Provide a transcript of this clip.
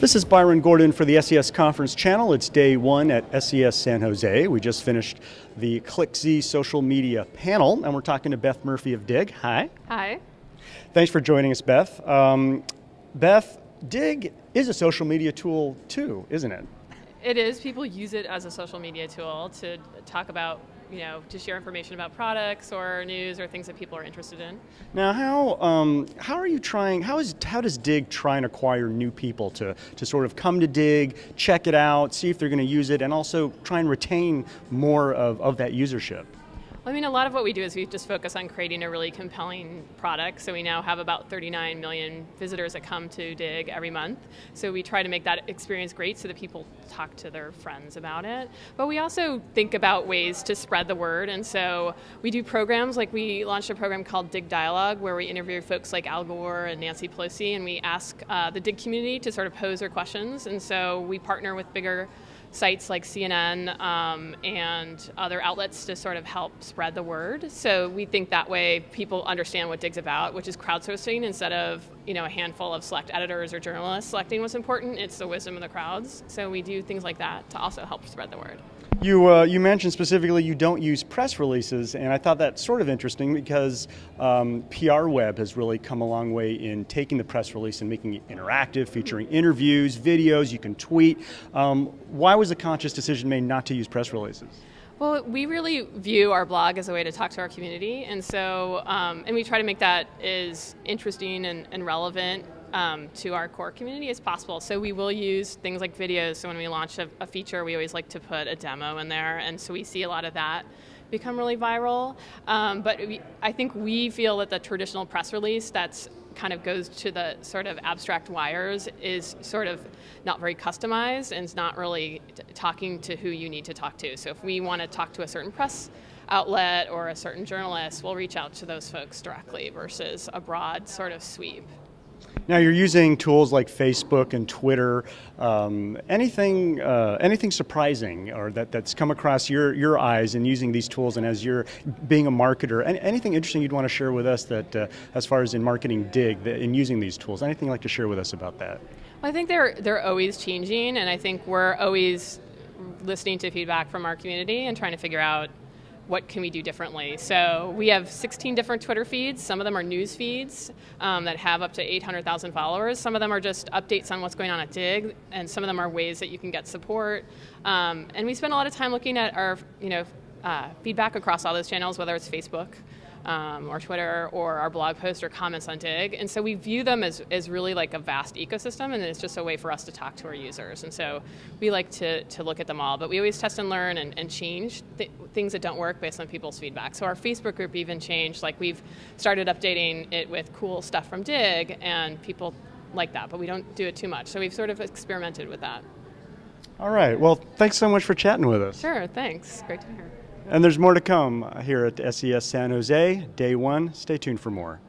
This is Byron Gordon for the SES Conference Channel. It's day one at SES San Jose. We just finished the ClickZ social media panel, and we're talking to Beth Murphy of Digg. Hi. Hi. Thanks for joining us, Beth. Beth, Digg is a social media tool too, isn't it? It is. People use it as a social media tool to talk about, to share information about products or news or things that people are interested in. Now, how are you trying? How does Digg try and acquire new people to sort of come to Digg, check it out, see if they're going to use it, and also try and retain more of that usership? I mean, a lot of what we do is we just focus on creating a really compelling product. So we now have about 39 million visitors that come to Digg every month. So we try to make that experience great so that people talk to their friends about it. But we also think about ways to spread the word. And so we do programs, like we launched a program called Digg Dialogue, where we interview folks like Al Gore and Nancy Pelosi, and we ask the Digg community to sort of pose their questions. And so we partner with bigger sites like CNN and other outlets to sort of help spread the word. So we think that way people understand what Digg's about, which is crowdsourcing instead of a handful of select editors or journalists selecting what's important. It's the wisdom of the crowds. So we do things like that to also help spread the word. You mentioned specifically you don't use press releases, and I thought that's sort of interesting because PR Web has really come a long way in taking the press release and making it interactive, featuring interviews, videos, you can tweet. Why was a conscious decision made not to use press releases? Well, we really view our blog as a way to talk to our community, and so and we try to make that as interesting and relevant to our core community as possible. So we will use things like videos. So when we launch a feature, we always like to put a demo in there, and so we see a lot of that become really viral. But I think we feel that the traditional press release that's kind of goes to the sort of abstract wires is sort of not very customized and is not really talking to who you need to talk to. So if we want to talk to a certain press outlet or a certain journalist, we'll reach out to those folks directly versus a broad sort of sweep. Now you're using tools like Facebook and Twitter. Anything surprising or that's come across your eyes in using these tools, and as you're being a marketer, anything interesting you'd want to share with us that, as far as in marketing Digg, in using these tools, anything you'd like to share with us about that? Well, I think they're always changing, and I think we're always listening to feedback from our community and trying to figure out what can we do differently. So we have 16 different Twitter feeds. Some of them are news feeds that have up to 800,000 followers. Some of them are just updates on what's going on at Digg, and some of them are ways that you can get support. And we spend a lot of time looking at our feedback across all those channels, whether it's Facebook or Twitter or our blog posts or comments on Digg. And so we view them as really like a vast ecosystem, and it's just a way for us to talk to our users. And so we like to look at them all, but we always test and learn and change things that don't work based on people's feedback. So our Facebook group even changed. Like, we've started updating it with cool stuff from Digg, and people like that, but we don't do it too much. So we've sort of experimented with that. All right. Well, thanks so much for chatting with us. Sure. Thanks. Great to be here. And there's more to come here at SES San Jose, day one. Stay tuned for more.